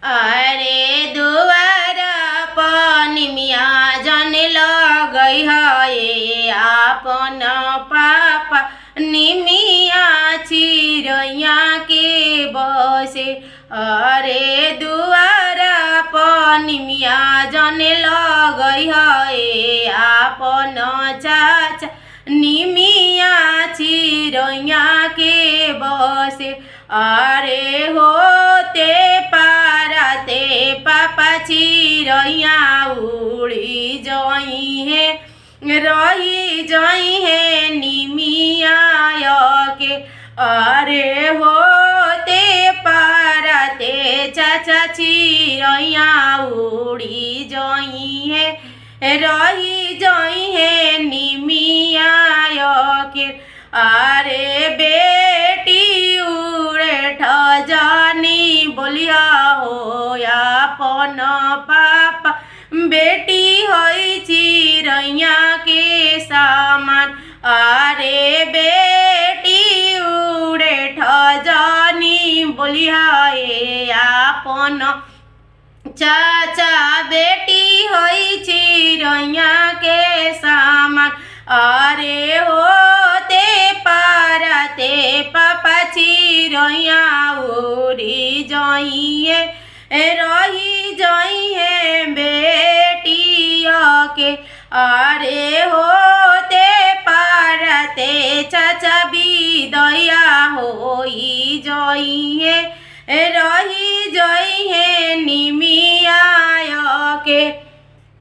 अरे दुआर पनिमिया जन लगई है आपन पापा निमिया चिरैया के बसे। अरे दुआर पनिमिया जन लगई है आपन चाचा निमिया चिरैया के बसे। अरे होते पाराते पापा चिरैया उड़ी जई है रही जई है निमिया के। अरे होते पाराते चाचा चिरैया उड़ी जई है रही जई है निमिया के। अरे बेटी उड़े ठजानी बोलिया हो आपन पापा बेटी होई चिरैया के समान। अरे बेटी उड़े ठजानी बोलिया आपन चाचा बेटी होई चिरैया के समान। अरे होते पाराते पापा चिरैया उड़ी जई है रही जई है बेटी के। अरे